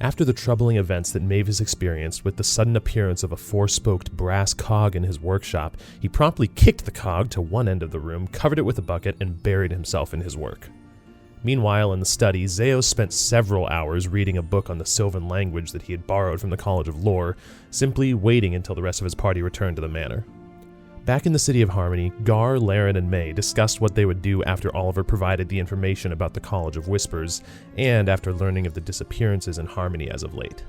After the troubling events that Mavis experienced with the sudden appearance of a four-spoked brass cog in his workshop, he promptly kicked the cog to one end of the room, covered it with a bucket, and buried himself in his work. Meanwhile, in the study, Zeos spent several hours reading a book on the Sylvan language that he had borrowed from the College of Lore, simply waiting until the rest of his party returned to the manor. Back in the City of Harmony, Gar, Laren, and May discussed what they would do after Oliver provided the information about the College of Whispers, and after learning of the disappearances in Harmony as of late.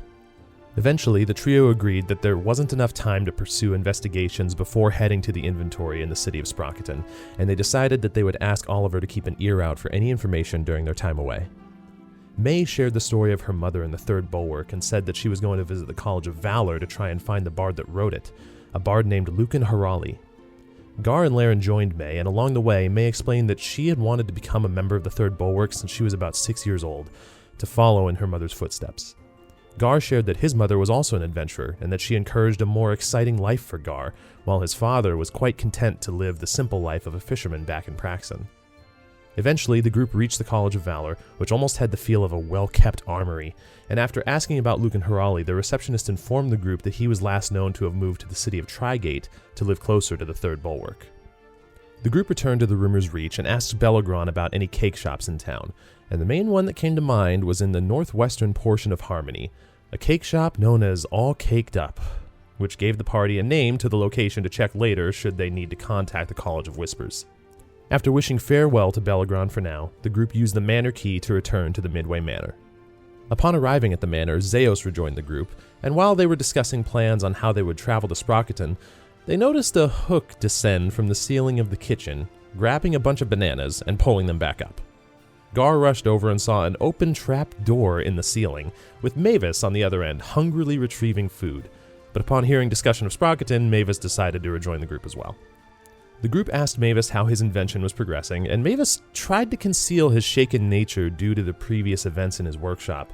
Eventually, the trio agreed that there wasn't enough time to pursue investigations before heading to the inventory in the city of Sprockton, and they decided that they would ask Oliver to keep an ear out for any information during their time away. May shared the story of her mother in the Third Bulwark and said that she was going to visit the College of Valor to try and find the bard that wrote it, a bard named Lucan Harali. Gar and Laren joined May, and along the way, May explained that she had wanted to become a member of the Third Bulwark since she was about 6 years old, to follow in her mother's footsteps. Gar shared that his mother was also an adventurer, and that she encouraged a more exciting life for Gar, while his father was quite content to live the simple life of a fisherman back in Praxton. Eventually, the group reached the College of Valor, which almost had the feel of a well-kept armory, and after asking about Lucan Harali, the receptionist informed the group that he was last known to have moved to the city of Trigate to live closer to the Third Bulwark. The group returned to the Rumor's Reach and asked Belagron about any cake shops in town, and the main one that came to mind was in the northwestern portion of Harmony, a cake shop known as All Caked Up, which gave the party a name to the location to check later should they need to contact the College of Whispers. After wishing farewell to Belagron for now, the group used the manor key to return to the Midway Manor. Upon arriving at the manor, Zeos rejoined the group, and while they were discussing plans on how they would travel to Sprockton, they noticed a hook descend from the ceiling of the kitchen, grabbing a bunch of bananas and pulling them back up. Gar rushed over and saw an open trap door in the ceiling, with Mavis on the other end hungrily retrieving food, but upon hearing discussion of Sprockton, Mavis decided to rejoin the group as well. The group asked Mavis how his invention was progressing, and Mavis tried to conceal his shaken nature due to the previous events in his workshop,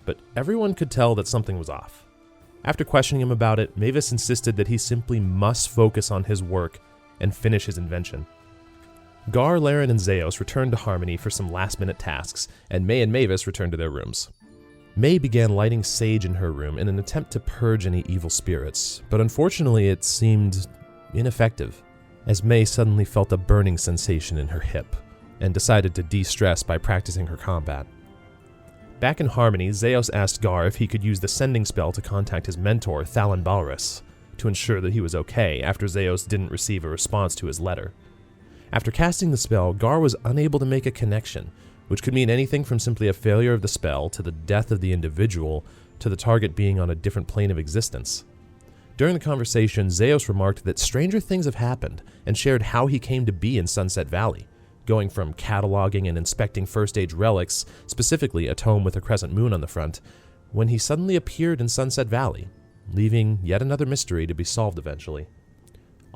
but everyone could tell that something was off. After questioning him about it, Mavis insisted that he simply must focus on his work and finish his invention. Gar, Laren, and Zeos returned to Harmony for some last-minute tasks, and May and Mavis returned to their rooms. May began lighting sage in her room in an attempt to purge any evil spirits, but unfortunately it seemed ineffective, as May suddenly felt a burning sensation in her hip, and decided to de-stress by practicing her combat. Back in Harmony, Zeos asked Gar if he could use the sending spell to contact his mentor, Thalan Balrus, to ensure that he was okay after Zeos didn't receive a response to his letter. After casting the spell, Gar was unable to make a connection, which could mean anything from simply a failure of the spell to the death of the individual to the target being on a different plane of existence. During the conversation, Zeos remarked that stranger things have happened and shared how he came to be in Sunset Valley, going from cataloging and inspecting first-age relics, specifically a tome with a crescent moon on the front, when he suddenly appeared in Sunset Valley, leaving yet another mystery to be solved eventually.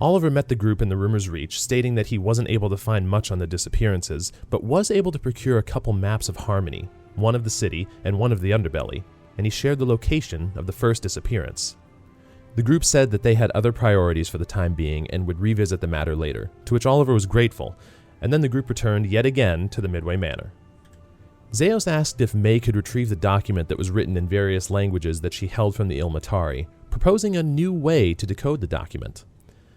Oliver met the group in the Rumor's Reach, stating that he wasn't able to find much on the disappearances, but was able to procure a couple maps of Harmony, one of the city and one of the Underbelly, and he shared the location of the first disappearance. The group said that they had other priorities for the time being and would revisit the matter later, to which Oliver was grateful, and then the group returned yet again to the Midway Manor. Zeos asked if May could retrieve the document that was written in various languages that she held from the Ilmatari, proposing a new way to decode the document.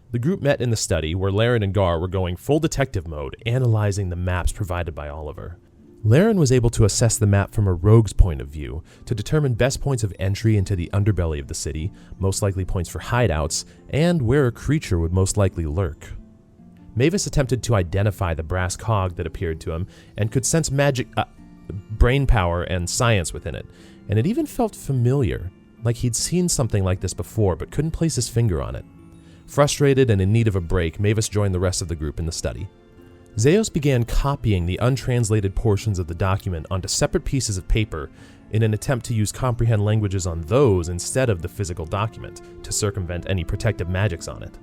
The group met in the study where Laren and Gar were going full detective mode, analyzing the maps provided by Oliver. Laren was able to assess the map from a rogue's point of view to determine best points of entry into the underbelly of the city, most likely points for hideouts, and where a creature would most likely lurk. Mavis attempted to identify the brass cog that appeared to him and could sense magic, brain power and science within it, and it even felt familiar, like he'd seen something like this before but couldn't place his finger on it. Frustrated and in need of a break, Mavis joined the rest of the group in the study. Zeos began copying the untranslated portions of the document onto separate pieces of paper in an attempt to use comprehend languages on those instead of the physical document to circumvent any protective magics on it.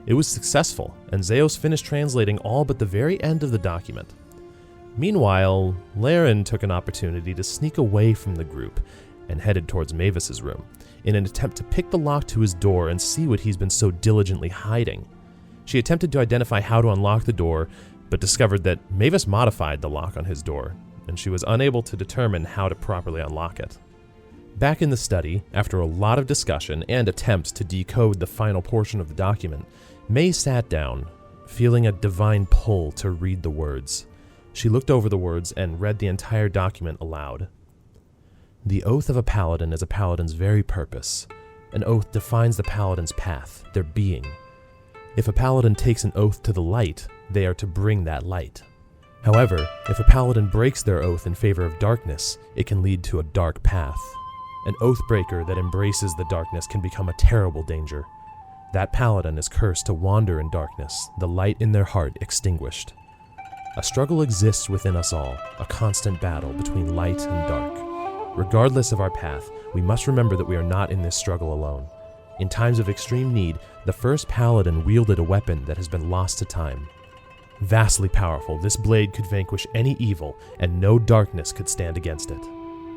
It was successful, and Zeos finished translating all but the very end of the document. Meanwhile, Laren took an opportunity to sneak away from the group and headed towards Mavis's room in an attempt to pick the lock to his door and see what he's been so diligently hiding. She attempted to identify how to unlock the door, but discovered that Mavis modified the lock on his door, and she was unable to determine how to properly unlock it. Back in the study, after a lot of discussion and attempts to decode the final portion of the document, May sat down, feeling a divine pull to read the words. She looked over the words and read the entire document aloud. The oath of a paladin is a paladin's very purpose. An oath defines the paladin's path, their being. If a paladin takes an oath to the light, they are to bring that light. However, if a paladin breaks their oath in favor of darkness, it can lead to a dark path. An oath breaker that embraces the darkness can become a terrible danger. That paladin is cursed to wander in darkness, the light in their heart extinguished. A struggle exists within us all, a constant battle between light and dark. Regardless of our path, we must remember that we are not in this struggle alone. In times of extreme need, the first paladin wielded a weapon that has been lost to time. Vastly powerful, this blade could vanquish any evil, and no darkness could stand against it.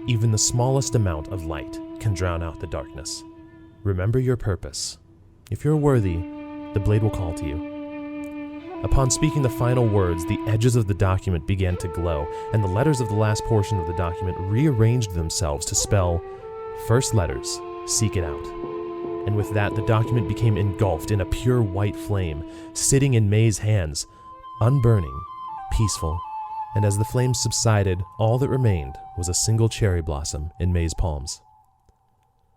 Even the smallest amount of light can drown out the darkness. Remember your purpose. If you're worthy, the blade will call to you. Upon speaking the final words, the edges of the document began to glow, and the letters of the last portion of the document rearranged themselves to spell, first letters, seek it out. And with that, the document became engulfed in a pure white flame, sitting in May's hands, unburning, peaceful, and as the flames subsided, all that remained was a single cherry blossom in May's palms.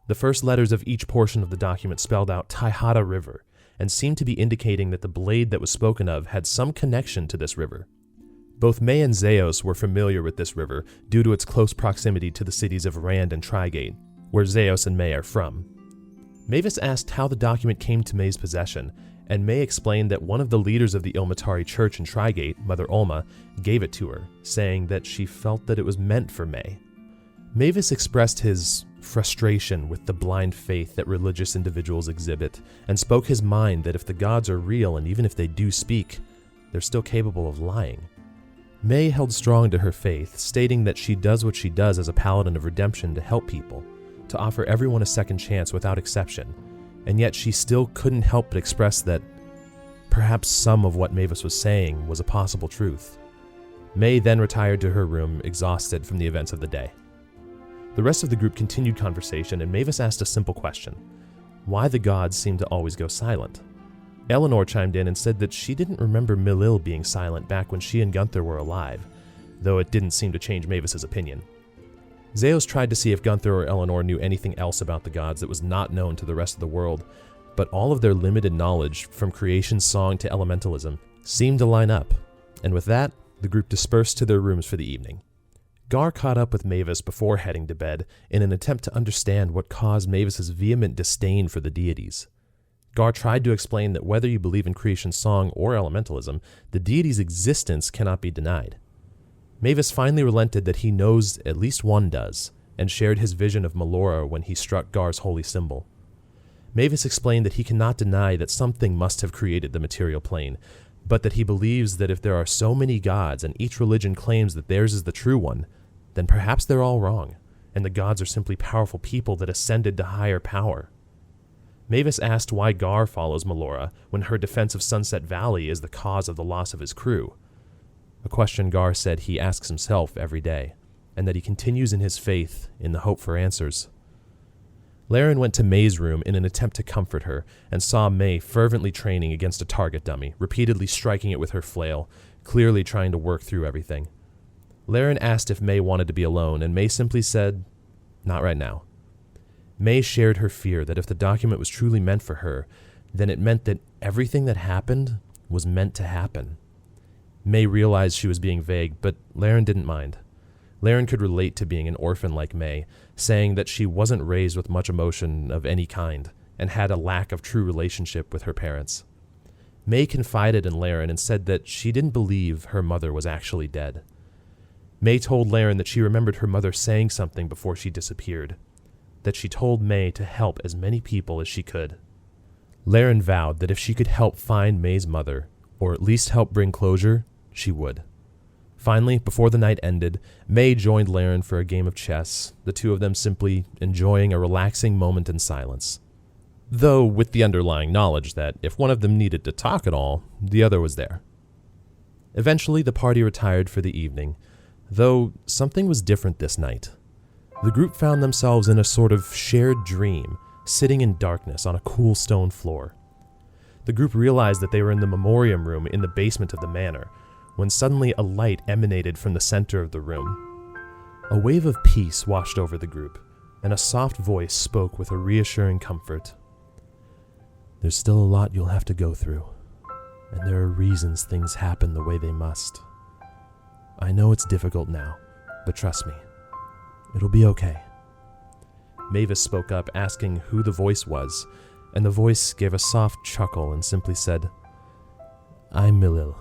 The first letters of each portion of the document spelled out Taihata River, and seemed to be indicating that the blade that was spoken of had some connection to this river. Both May and Zeos were familiar with this river due to its close proximity to the cities of Rand and Trigate, where Zeos and May are from. Mavis asked how the document came to May's possession, and May explained that one of the leaders of the Ilmatari church in Trigate, Mother Ulma, gave it to her, saying that she felt that it was meant for May. Mavis expressed his frustration with the blind faith that religious individuals exhibit, and spoke his mind that if the gods are real and even if they do speak, they're still capable of lying. May held strong to her faith, stating that she does what she does as a paladin of redemption to help people, to offer everyone a second chance without exception, and yet she still couldn't help but express that perhaps some of what Mavis was saying was a possible truth. May then retired to her room, exhausted from the events of the day. The rest of the group continued conversation, and Mavis asked a simple question: why the gods seem to always go silent? Eleanor chimed in and said that she didn't remember Milil being silent back when she and Gunther were alive, though it didn't seem to change Mavis's opinion. Zeos tried to see if Gunther or Eleanor knew anything else about the gods that was not known to the rest of the world, but all of their limited knowledge, from creation song to elementalism, seemed to line up, and with that, the group dispersed to their rooms for the evening. Gar caught up with Mavis before heading to bed in an attempt to understand what caused Mavis's vehement disdain for the deities. Gar tried to explain that whether you believe in creation song or elementalism, the deity's existence cannot be denied. Mavis finally relented that he knows at least one does, and shared his vision of Melora when he struck Gar's holy symbol. Mavis explained that he cannot deny that something must have created the material plane, but that he believes that if there are so many gods and each religion claims that theirs is the true one, then perhaps they're all wrong, and the gods are simply powerful people that ascended to higher power. Mavis asked why Gar follows Melora when her defense of Sunset Valley is the cause of the loss of his crew. A question Gar said he asks himself every day, and that he continues in his faith in the hope for answers. Laren went to May's room in an attempt to comfort her, and saw May fervently training against a target dummy, repeatedly striking it with her flail, clearly trying to work through everything. Laren asked if May wanted to be alone, and May simply said, "Not right now." May shared her fear that if the document was truly meant for her, then it meant that everything that happened was meant to happen. May realized she was being vague, but Laren didn't mind. Laren could relate to being an orphan like May, saying that she wasn't raised with much emotion of any kind, and had a lack of true relationship with her parents. May confided in Laren and said that she didn't believe her mother was actually dead. May told Laren that she remembered her mother saying something before she disappeared, that she told May to help as many people as she could. Laren vowed that if she could help find May's mother, or at least help bring closure, she would. Finally, before the night ended, May joined Laren for a game of chess, the two of them simply enjoying a relaxing moment in silence. Though with the underlying knowledge that if one of them needed to talk at all, the other was there. Eventually, the party retired for the evening, though something was different this night. The group found themselves in a sort of shared dream, sitting in darkness on a cool stone floor. The group realized that they were in the memoriam room in the basement of the manor, when suddenly a light emanated from the center of the room. A wave of peace washed over the group, and a soft voice spoke with a reassuring comfort. "There's still a lot you'll have to go through, and there are reasons things happen the way they must. I know it's difficult now, but trust me, it'll be okay." Mavis spoke up, asking who the voice was, and the voice gave a soft chuckle and simply said, "I'm Milil.